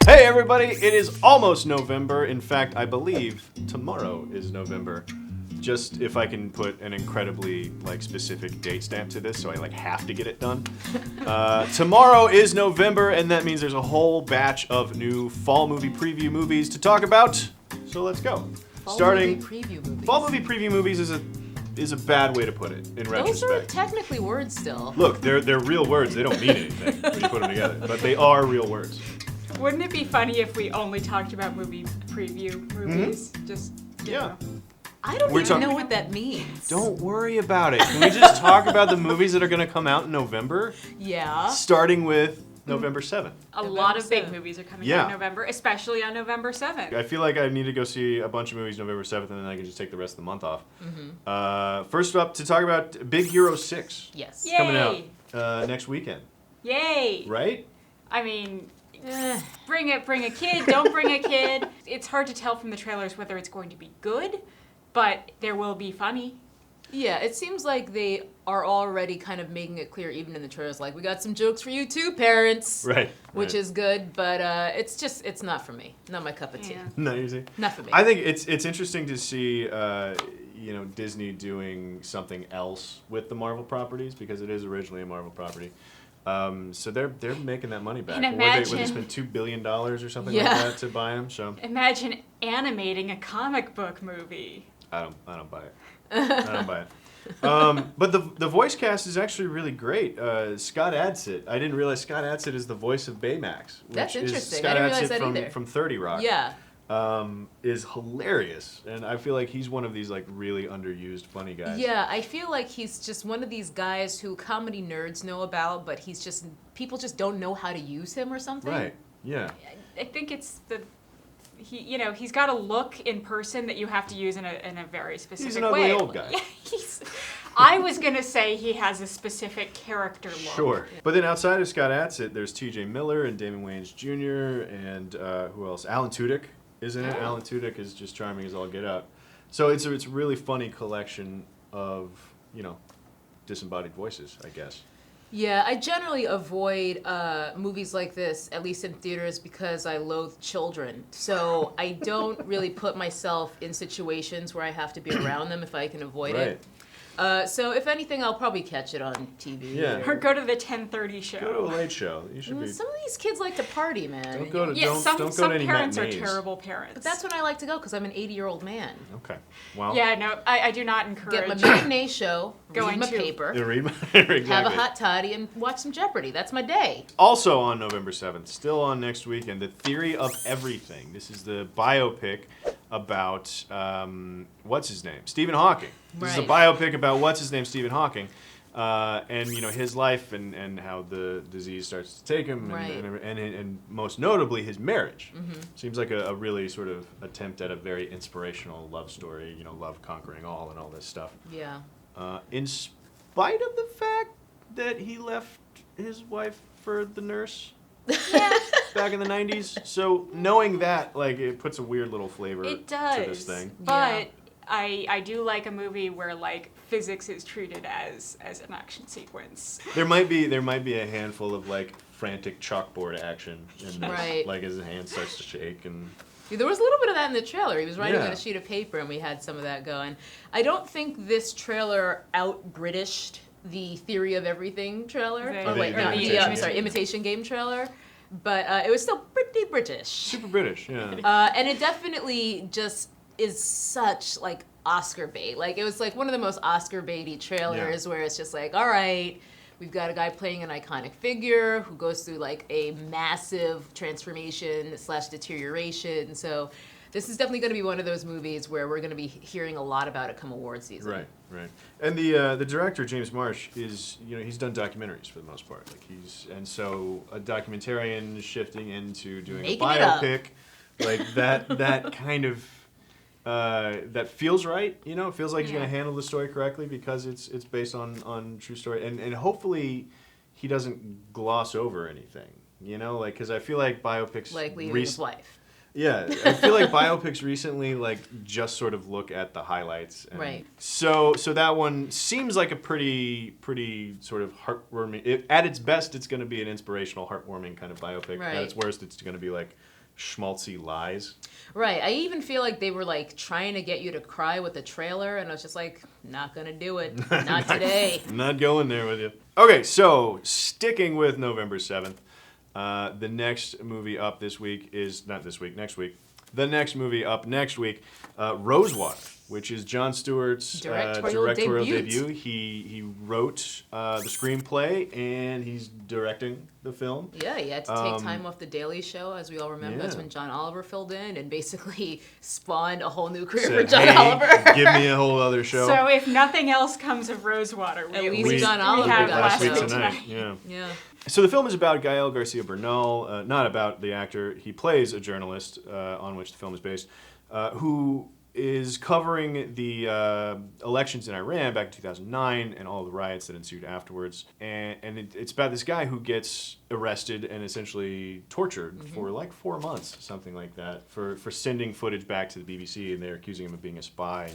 Hey everybody, it is almost November. In fact, I believe tomorrow is November. Just if I can put an incredibly specific date stamp to this, so I have to get it done. Tomorrow is November, and that means there's a whole batch of new fall movie preview movies to talk about. So let's go. Fall movie preview movies. Fall movie preview movies is a bad way to put it in retrospect. Those are technically words still. Look, they're real words. They don't mean anything when you put them together, but they are real words. Wouldn't it be funny if we only talked about movie preview movies? Mm-hmm. Just Yeah. I don't even know what that means. Don't worry about it. Can we just talk about the movies that are going to come out in November? Yeah. Starting with November 7th. A lot of big movies are coming out in November, especially on November 7th. I feel like I need to go see a bunch of movies November 7th, and then I can just take the rest of the month off. First up, to talk about Big Hero 6. Yes. Yay. Coming out next weekend. Yay! Right? I mean, bring a kid, don't bring a kid. It's hard to tell from the trailers whether it's going to be good, but there will be funny. Yeah, it seems like they are already kind of making it clear, even in the trailers, we got some jokes for you too, parents. Right. Which is good, but it's not for me. Not my cup of tea. Yeah. Not easy. Not for me. I think it's interesting to see Disney doing something else with the Marvel properties, because it is originally a Marvel property. So they're making that money back. And Where they spent $2 billion or something like that to buy them. So Imagine animating a comic book movie. I don't buy it. I don't buy it. But the voice cast is actually really great. Scott Adsit. I didn't realize Scott Adsit is the voice of Baymax. That's which interesting. Is Scott I didn't realize Adsit that either. from 30 Rock. Yeah. Is hilarious, and I feel like he's one of these really underused funny guys. Yeah, I feel like he's just one of these guys who comedy nerds know about, but people just don't know how to use him or something. Right. Yeah. I think it's he's got a look in person that you have to use in a very specific way. He's an ugly old guy. Yeah, I was gonna say he has a specific character look. Sure. But then outside of Scott Adsit, there's T.J. Miller and Damon Wayans Jr. and who else? Alan Tudyk is in it. Oh. Alan Tudyk is just charming as all get out. So it's a really funny collection of disembodied voices, I guess. Yeah, I generally avoid movies like this, at least in theaters, because I loathe children. So I don't really put myself in situations where I have to be around them if I can avoid it. So if anything, I'll probably catch it on TV. Yeah. Or go to the 10:30 show. Go to a late show. You should be. Some of these kids like to party, man. Don't go to Some don't go to any parents are matinees. terrible parents. But that's when I like to go, because I'm an 80-year-old man. Okay. Well. Yeah, no, I do not encourage. Get my matinee show, Going read my to- paper, Exactly. have a hot toddy, and watch some Jeopardy. That's my day. Also on November 7th, still on next weekend, The Theory of Everything. This is the biopic about, what's his name? Stephen Hawking. This is a biopic about what's his name, Stephen Hawking. And his life and how the disease starts to take him, and most notably his marriage. Seems like a really sort of attempt at a very inspirational love story, love conquering all and all this stuff. Yeah. In spite of the fact that he left his wife for the nurse back in the 90s. So knowing that, it puts a weird little flavor It does, to this thing. But I do like a movie where physics is treated as an action sequence. There might be a handful of frantic chalkboard action in this, as his hand starts to shake and. There was a little bit of that in the trailer. He was writing on a sheet of paper, and we had some of that going. I don't think this trailer out-Britished the Theory of Everything trailer. Imitation Game trailer. But it was still pretty British. Super British, yeah. And it definitely just is such Oscar bait. It was one of the most Oscar baity trailers where it's just all right, we've got a guy playing an iconic figure who goes through a massive transformation / deterioration. So this is definitely going to be one of those movies where we're going to be hearing a lot about it come award season. Right. And the director, James Marsh, is he's done documentaries for the most part. So a documentarian shifting into doing a biopic, that kind of that feels right. It feels like he's going to handle the story correctly because it's based on true story, and hopefully he doesn't gloss over anything. Because I feel like biopics leaving his wife. Yeah, I feel like biopics recently just sort of look at the highlights. And Right. So that one seems like a pretty sort of heartwarming. At its best, it's going to be an inspirational, heartwarming kind of biopic. Right. At its worst, it's going to be like schmaltzy lies. Right. I even feel like they were like trying to get you to cry with the trailer, and I was just like, not gonna do it. Not today. I'm not going there with you. Okay, so sticking with November 7th. The next movie up this week is, not this week, next week. The next movie up next week, Rosewater, which is Jon Stewart's directorial debut. He wrote the screenplay and he's directing the film. Yeah, he had to take time off The Daily Show, as we all remember. Yeah. That's when John Oliver filled in and basically spawned a whole new career Said, for John hey, Oliver. give me a whole other show. So if nothing else comes of Rosewater, At least John Oliver have got last a week show. tonight. Yeah. Yeah. So the film is about Gael Garcia Bernal, not about the actor. He plays a journalist on which the film is based, who is covering the elections in Iran back in 2009 and all the riots that ensued afterwards. And it's about this guy who gets arrested and essentially tortured for like 4 months, something like that, for sending footage back to the BBC, and they're accusing him of being a spy.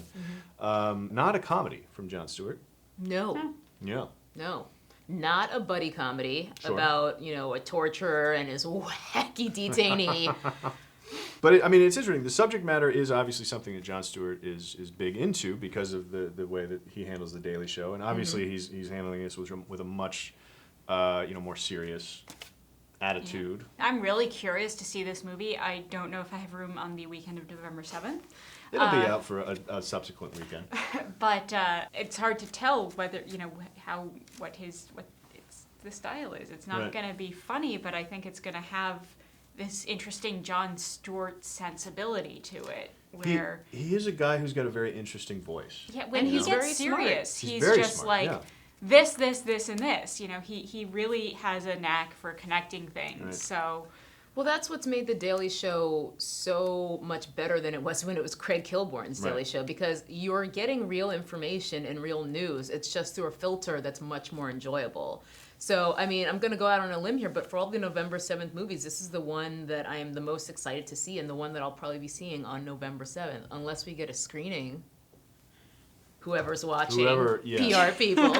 Not a comedy from Jon Stewart. No. Yeah. No. Not a buddy comedy Sure. about, a torturer and his wacky detainee. But it's interesting. The subject matter is obviously something that Jon Stewart is big into because of the way that he handles the Daily Show, and obviously he's handling this with a much more serious attitude. I'm really curious to see this movie. I don't know if I have room on the weekend of November 7th. It'll be out for a subsequent weekend. But it's hard to tell whether what the style is. It's not Right. going to be funny, but I think it's going to have this interesting Jon Stewart sensibility to it, where He is a guy who's got a very interesting voice. when And he he's gets very smart. serious, He's he's very just smart, like yeah. this, and this. He really has a knack for connecting things. Right. So. Well, that's what's made The Daily Show so much better than it was when it was Craig Kilborn's Daily Right. Show, because you're getting real information and real news. It's just through a filter that's much more enjoyable. So, I'm going to go out on a limb here, but for all the November 7th movies, this is the one that I am the most excited to see and the one that I'll probably be seeing on November 7th, unless we get a screening. Whoever's watching, PR people.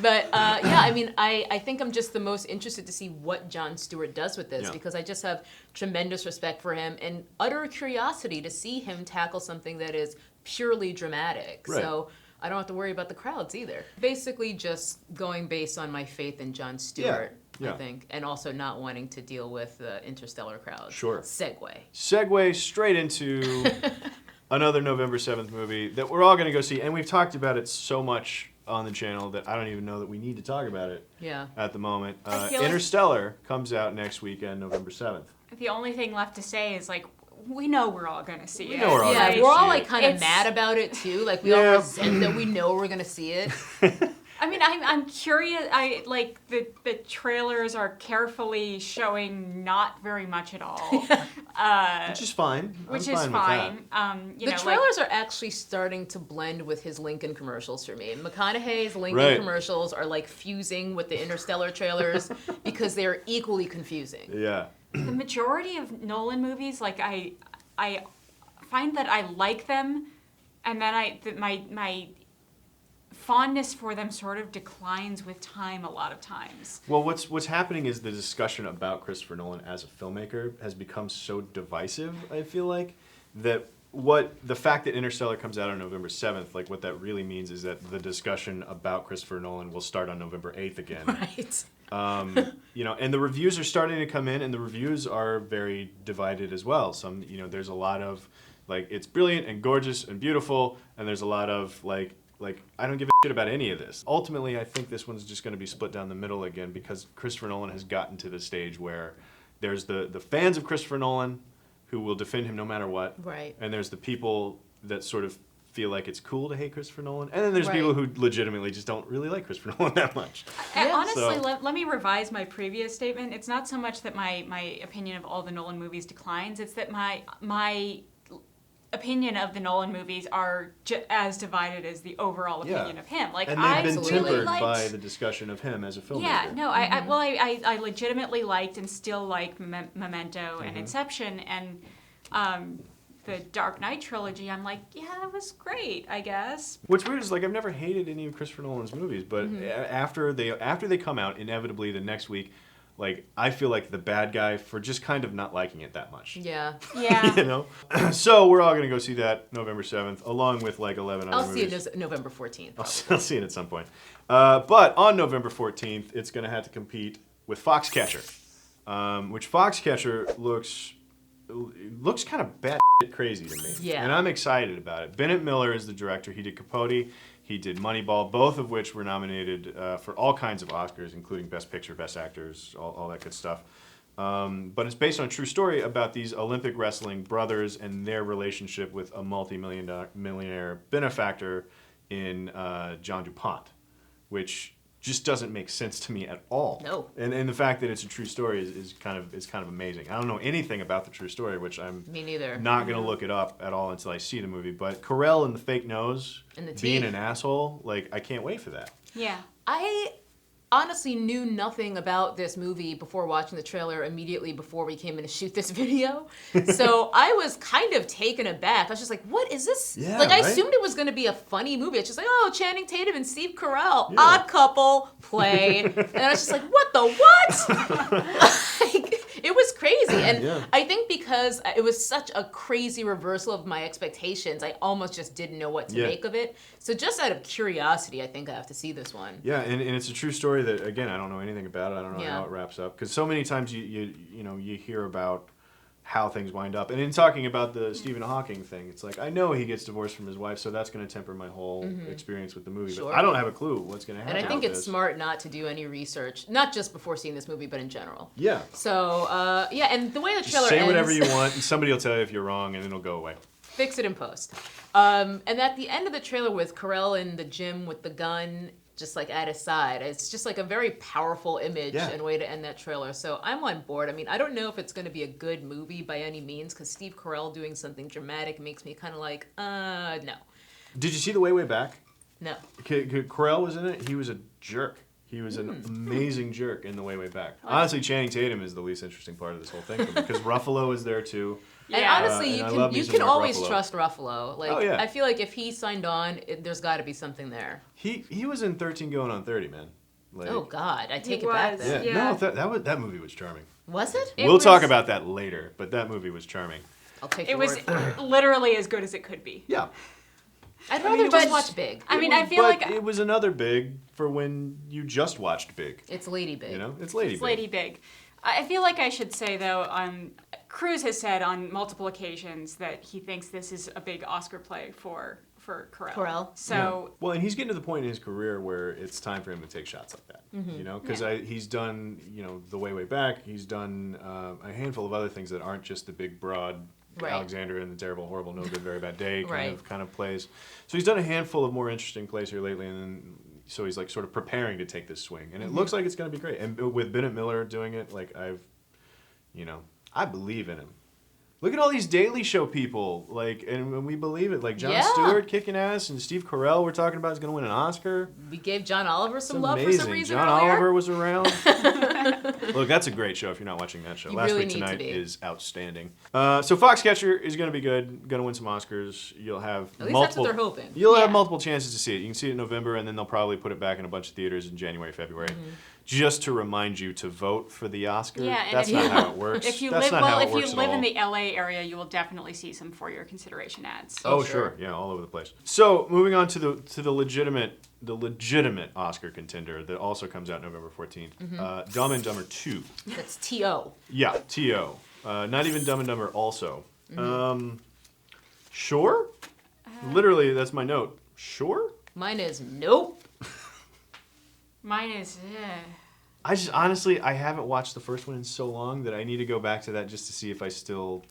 But I think I'm just the most interested to see what Jon Stewart does with this, because I just have tremendous respect for him and utter curiosity to see him tackle something that is purely dramatic. Right. So I don't have to worry about the crowds either. Basically just going based on my faith in Jon Stewart, Yeah. I think, and also not wanting to deal with the interstellar crowds. Sure. Segue Straight into another November 7th movie that we're all going to go see, and we've talked about it so much on the channel that I don't even know that we need to talk about it at the moment. I feel like Interstellar comes out next weekend, November 7th. The only thing left to say is, we know we're all going to see it. know we're all Yeah, gonna we're all see it. kind of It's- mad about it too. We all resent that we know we're gonna see it. I'm curious. The trailers are carefully showing not very much at all. Which is fine. Which I'm is fine with fine. The trailers are actually starting to blend with his Lincoln commercials for me. McConaughey's Lincoln Right. commercials are fusing with the Interstellar trailers because they're equally confusing. that. Yeah. The majority of Nolan movies, I find that I like them, and then my fondness for them sort of declines with time a lot of times. Well, what's happening is the discussion about Christopher Nolan as a filmmaker has become so divisive, I feel like, that the fact that Interstellar comes out on November 7th, what that really means is that the discussion about Christopher Nolan will start on November 8th again. Right. And the reviews are starting to come in, and the reviews are very divided as well. Some, there's a lot of, it's brilliant and gorgeous and beautiful, and there's a lot of, I don't give a shit about any of this. Ultimately, I think this one's just going to be split down the middle again, because Christopher Nolan has gotten to the stage where there's the fans of Christopher Nolan who will defend him no matter what. Right. And there's the people that sort of feel like it's cool to hate Christopher Nolan. And then there's Right. people who legitimately just don't really like Christopher Nolan that much. Yeah. Honestly, So- let me revise my previous statement. It's not so much that my opinion of all the Nolan movies declines. It's that my opinion of the Nolan movies are as divided as the overall opinion of him. Like, and I they've been really tempered liked, by the discussion of him as a filmmaker. Yeah, no, I legitimately liked and still like Memento and Inception, and the Dark Knight trilogy. I'm like, yeah, that was great, I guess. What's weird is, like, I've never hated any of Christopher Nolan's movies, but after they come out, inevitably the next week, like, I feel like the bad guy for just kind of not liking it that much. Yeah. Yeah. You know? So we're all going to go see that November 7th, along with, like, 11 other I'll movies. see it November 14th. I'll see it at some point. But on November 14th, it's going to have to compete with Foxcatcher, which Foxcatcher looks kind of bat crazy to me. Yeah. And I'm excited about it. Bennett Miller is the director. He did Capote. He did Moneyball, both of which were nominated for all kinds of Oscars, including Best Picture, Best Actors, all that good stuff. But it's based on a true story about these Olympic wrestling brothers and their relationship with a multi-millionaire benefactor in John DuPont, which just doesn't make sense to me at all. No. And the fact that it's a true story is kind of amazing. I don't know anything about the true story, which I'm Me neither. not going to look it up at all until I see the movie. But Carell and the fake nose, And the being teeth. an asshole, like, I can't wait for that. Yeah. I honestly knew nothing about this movie before watching the trailer immediately before we came in to shoot this video. So I was kind of taken aback. I was just like, what is this? Yeah, like, I right? assumed it was going to be a funny movie. It's just like, oh, Channing Tatum and Steve Carell, Yeah. odd couple, play. And I was just like, what the what? Like, it was crazy. And Yeah. I think because it was such a crazy reversal of my expectations, I almost just didn't know what to Yeah. make of it. So just out of curiosity, I think I have to see this one. Yeah, and it's a true story that, again, I don't know anything about it. I don't know Yeah. how it wraps up. Because so many times you hear about how things wind up. And in talking about the Stephen Hawking thing, it's like, I know he gets divorced from his wife, so that's going to temper my whole experience with the movie. Sure. But I don't have a clue what's going to happen. And I think with it's this. smart not to do any research, not just before seeing this movie, but in general. Yeah. So, yeah, and the way the trailer Just say ends, whatever you want, and somebody will tell you if you're wrong, and it'll go away. fix it in post. And at the end of the trailer with Carell in the gym with the gun, just like at his side, it's just like a very powerful image Yeah. and way to end that trailer. So I'm on board. I mean, I don't know if it's going to be a good movie by any means, because Steve Carell doing something dramatic makes me kind of like, no. Did you see The Way Back? No. Carell was in it. He was a jerk. He was an amazing jerk in The Way Back. Honestly, Channing Tatum is the least interesting part of this whole thing for me, because Ruffalo is there too. And Yeah. honestly, And I love me you some can Mark always Ruffalo. trust Ruffalo. Like, Oh, yeah. I feel like if he signed on, there's got to be something there. He was in 13 Going on 30, man. Like, Oh God, I take He it back was. then. yeah. Yeah. No, that movie was charming. Was it? It We'll was- talk about that later, but that movie was charming. I'll take It your was word for it. literally as good as it could be. Yeah. I'd I rather mean, just but- watch Big. I mean, It I was- feel but like it was another Big for when you just watched Big. It's Lady Big. You know, it's Lady it's Big. Lady Big. I feel like I should say, though, Cruise has said on multiple occasions that he thinks this is a big Oscar play for Carell. Carell. So, Well, and he's getting to the point in his career where it's time for him to take shots like that. You know, because he's done, The Way Back. He's done a handful of other things that aren't just the big, broad Right. Alexander and the Terrible, Horrible, No Good, Very Bad Day Right. kind of plays. So he's done a handful of more interesting plays here lately, and then, so he's like sort of preparing to take this swing, and it looks like it's going to be great. And with Bennett Miller doing it, like I believe in him. Look at all these Daily Show people, like, and we believe it. Like Jon Yeah. Stewart kicking ass, and Steve Carell we're talking about is going to win an Oscar. We gave John Oliver some It's love amazing. for some reason John earlier. Oliver was around. Look, that's a great show if you're not watching that show. You Last really Week need to Tonight be. is outstanding. So Foxcatcher is going to be good. Going to win some Oscars. You'll have At least multiple. that's what they're hoping. You'll have Yeah. multiple chances to see it. You can see it in November, and then they'll probably put it back in a bunch of theaters in January, February, just to remind you to vote for the Oscar. Yeah, and That's if not you- how it works. if you That's live not how it if you works at live in all. the LA area, you will definitely see some for your consideration ads. Oh, Oh, sure. sure. Yeah, all over the place. So, moving on to the legitimate Oscar contender that also comes out November 14th. Dumb and Dumber 2. That's T.O. Yeah, T.O. Not even Dumb and Dumber also. Sure? Literally, that's my note. Sure? Mine is nope. Mine is, I just, honestly, I haven't watched the first one in so long that I need to go back to that just to see if I still...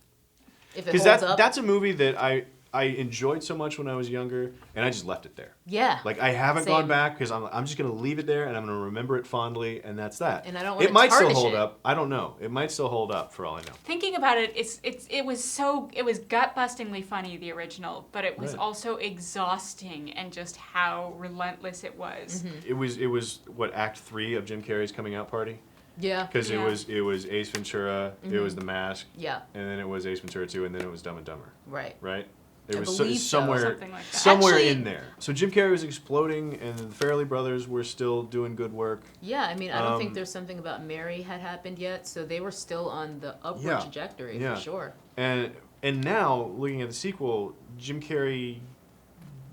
If it Because holds up. that's a movie that I enjoyed so much when I was younger, and I just left it there. Yeah. Like I haven't Same. gone back because I'm just gonna leave it there, and I'm gonna remember it fondly, and that's that. And I don't wanna It might still tarnish hold it. up. I don't know. It might still hold up for all I know. Thinking about it, it was gut-bustingly funny, the original, but it was Right. also exhausting and just how relentless it was. Mm-hmm. It was what Act 3 of Jim Carrey's coming out party. Yeah. Because Yeah. it was Ace Ventura, it was The Mask, Yeah. and then it was Ace Ventura 2, and then it was Dumb and Dumber, Right. right? It I was believe so. somewhere Something like that. somewhere Actually- in there. So Jim Carrey was exploding, and the Farrelly brothers were still doing good work. Yeah, I mean, I don't think Um, there's something about Mary had happened yet, so they were still on the upward Yeah. trajectory Yeah. for sure. And now looking at the sequel, Jim Carrey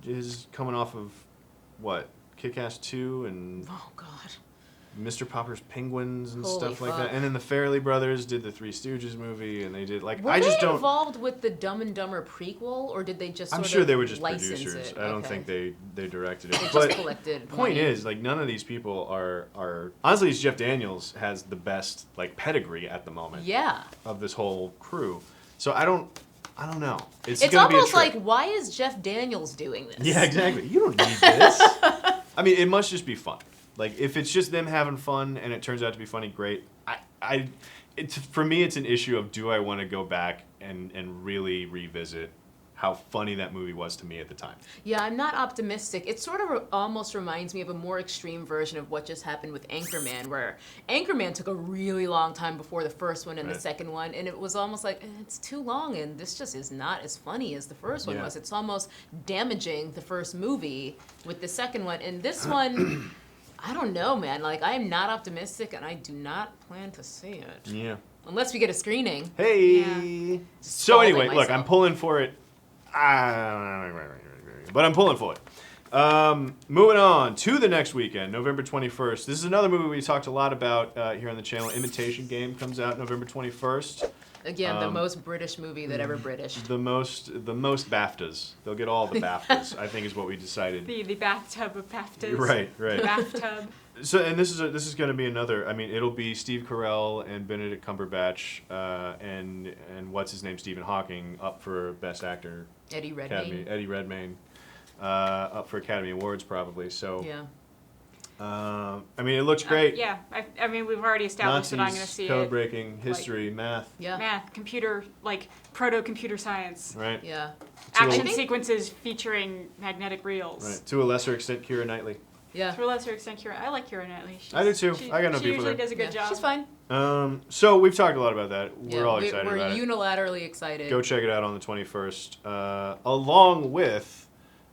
is coming off of what? Kick-Ass 2 and Oh God. Mr. Popper's Penguins and Holy stuff like fuck. that. And then the Farrelly brothers did the Three Stooges movie, and they did like Were I just they don't. involved with the Dumb and Dumber prequel, or did they just? I'm sort sure of they were just license producers. It? I don't Okay. think they directed it. They But just collected. point money. is, like, none of these people are honestly. Jeff Daniels has the best like pedigree at the moment Yeah. of this whole crew. So I don't know. It's It's gonna be a almost trick. like, why is Jeff Daniels doing this? Yeah, exactly. You don't need this. I mean, it must just be fun. Like, if it's just them having fun and it turns out to be funny, great. For me, it's an issue of do I want to go back and really revisit how funny that movie was to me at the time. Yeah, I'm not optimistic. It sort of almost reminds me of a more extreme version of what just happened with Anchorman, where Anchorman took a really long time before the first one and the Right. second one, and it was almost like, it's too long, and this just is not as funny as the first one Yeah. was. It's almost damaging the first movie with the second one. And this one, I don't know, man. Like, I am not optimistic, and I do not plan to see it. Yeah. Unless we get a screening. Hey. Yeah. So Scalding anyway, look, myself. I'm pulling for it. But I'm pulling for it. Moving on to the next weekend, November 21st. This is another movie we talked a lot about here on the channel. Imitation Game comes out November 21st. Again, the most British movie that ever British. The most BAFTAs. They'll get all the BAFTAs, I think is what we decided. The bathtub of BAFTAs. Right. The bathtub. So, and this is going to be another. I mean, it'll be Steve Carell and Benedict Cumberbatch and what's his name, Stephen Hawking, up for Best Actor. Eddie Academy. Redmayne. Eddie Redmayne, up for Academy Awards probably. So, Yeah. I mean, it looks great. Yeah, I mean, we've already established that I'm going to see code it. breaking, history, math, Yeah. Math, computer, like proto-computer science. right? Yeah. Action think- sequences featuring magnetic reels. Right. To a lesser extent, Keira Knightley. Yeah. To a lesser extent, Keira. I like Keira Knightley. I do too. I got no she beef with usually her. does a good Yeah, job. She's fine. So we've talked a lot about that. We're Yeah, all excited we're about it. unilaterally excited. Go check it out on the 21st, along with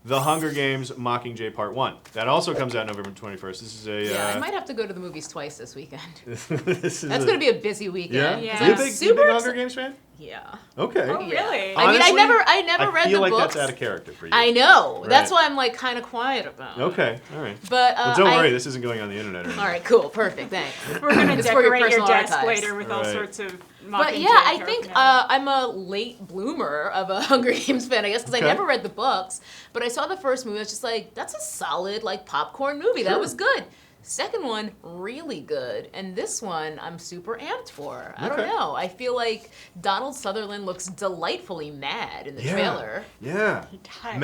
The Hunger Games Mockingjay Part 1. That also comes out November 21st. This is a... Yeah, I might have to go to the movies twice this weekend. this is That's going to be a busy Yeah? weekend. Yeah. 'cause You I'm a big super Hunger exci- Games fan? Yeah. Okay. Oh, Yeah. really? I mean, Honestly, I never read I feel the like books. that's out of character for you. I know. Right. That's why I'm like kind of quiet about it. Okay, all right. But Well, don't worry, this isn't going on the internet or anything. All right, cool, perfect, thanks. We're going to It's for your decorate your personal desk archives. later with all Right. sorts of But yeah, Mockingjay I think paraphernalia. I'm a late bloomer of a Hunger Games fan, I guess, because Okay. I never read the books. But I saw the first movie. I was just like, that's a solid like popcorn movie. That Sure. was good. Second one, really good. And this one, I'm super amped for. I don't Okay. know. I feel like Donald Sutherland looks delightfully mad in the trailer. Yeah. He does.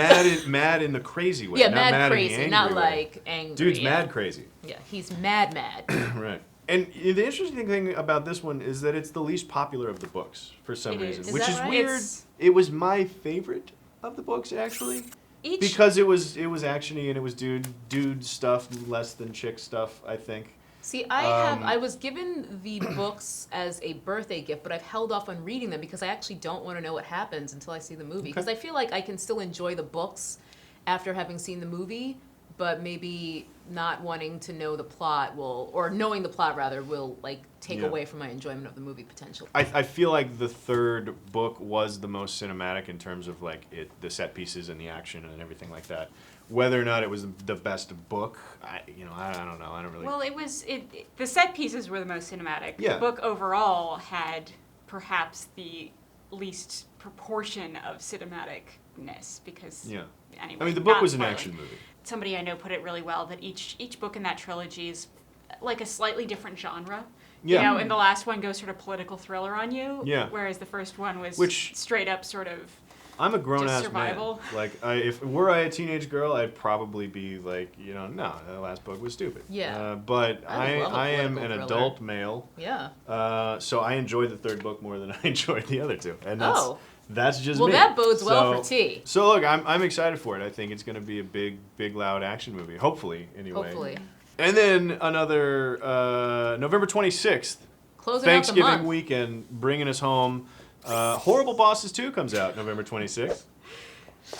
Mad in the crazy way. Yeah, not mad in the crazy, angry not way. like angry. Dude's yeah. mad crazy. Yeah, he's mad. Right. And the interesting thing about this one is that it's the least popular of the books for some It reason, is. which that is right? weird. It's- It was my favorite of the books actually, Each because it was actiony and it was dude stuff less than chick stuff. I think. See, Um, I was given the books as a birthday gift, but I've held off on reading them because I actually don't want to know what happens until I see the movie. Because Okay. I feel like I can still enjoy the books after having seen the movie, but maybe not wanting to know the plot or knowing the plot rather, will like take Yeah. away from my enjoyment of the movie potentially. I feel like the third book was the most cinematic in terms of like the set pieces and the action and everything like that. Whether or not it was the best book, I don't know. I don't really. Well, the set pieces were the most cinematic. Yeah. The book overall had perhaps the least proportion of cinematicness because yeah. anyway. I mean, the book not was an spoiling. action movie. Somebody I know put it really well that each book in that trilogy is like a slightly different genre. Yeah. You know, and the last one goes sort of political thriller on you. Yeah. Whereas the first one was Which- straight up sort of I'm a grown ass man. survival? Like, if were I a teenage girl, I'd probably be like, no, the last book was stupid. Yeah. But I love a I am political an thriller. adult male. Yeah. So I enjoyed the third book more than I enjoyed the other two, and that's just Well, me. that bodes well for T. So look, I'm excited for it. I think it's going to be a big, loud action movie. Hopefully, anyway. Hopefully. And then another November 26th, Closing Thanksgiving out the month. weekend, bringing us home. Horrible Bosses 2 comes out November 26th.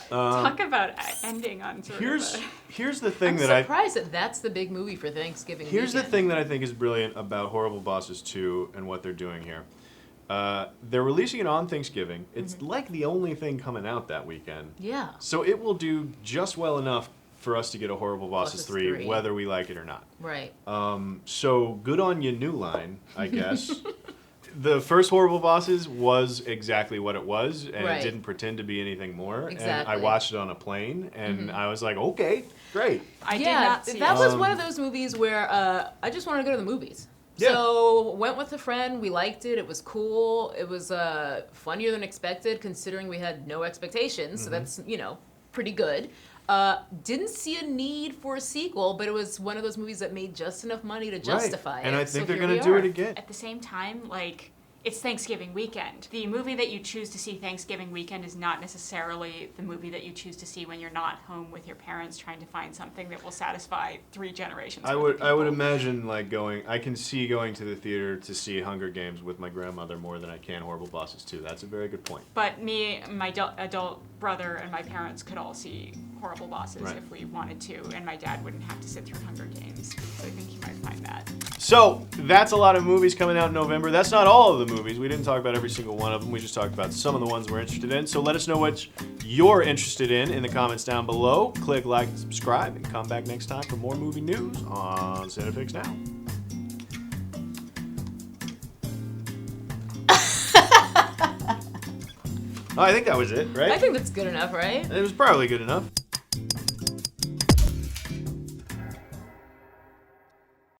Talk about ending on sort Here's of here's the thing I'm that surprised that that's the big movie for Thanksgiving here's the weekend. thing that I think is brilliant about Horrible Bosses 2 and what they're doing here. They're releasing it on Thanksgiving. It's like the only thing coming out that weekend. Yeah. So it will do just well enough for us to get a Horrible Bosses 3, whether we like it or not. Right. So good on you, New Line, I guess. The first Horrible Bosses was exactly what it was, and Right. it didn't pretend to be anything more. Exactly. And I watched it on a plane, and I was like, okay, great. I did Yeah, not see that it. was one of those movies where I just wanted to go to the movies. Yeah. So went with a friend. We liked it. It was cool. It was funnier than expected, considering we had no expectations. So that's pretty good. Didn't see a need for a sequel, but it was one of those movies that made just enough money to justify it. And I think So they're here going we to do are. it again. At the same time, like, it's Thanksgiving weekend. The movie that you choose to see Thanksgiving weekend is not necessarily the movie that you choose to see when you're not home with your parents trying to find something that will satisfy 3 generations. I worth would of I would people. imagine like I can see going to the theater to see Hunger Games with my grandmother more than I can Horrible Bosses 2. That's a very good point. But me, my adult brother, and my parents could all see Horrible Bosses Right. if we wanted to, and my dad wouldn't have to sit through Hunger Games. So I think he might find that. So that's a lot of movies coming out in November. That's not all of the movies. We didn't talk about every single one of them. We just talked about some of the ones we're interested in. So let us know what you're interested in the comments down below. Click like and subscribe, and come back next time for more movie news on CineFix Now. I think that was it, right? I think that's good enough, right? It was probably good enough.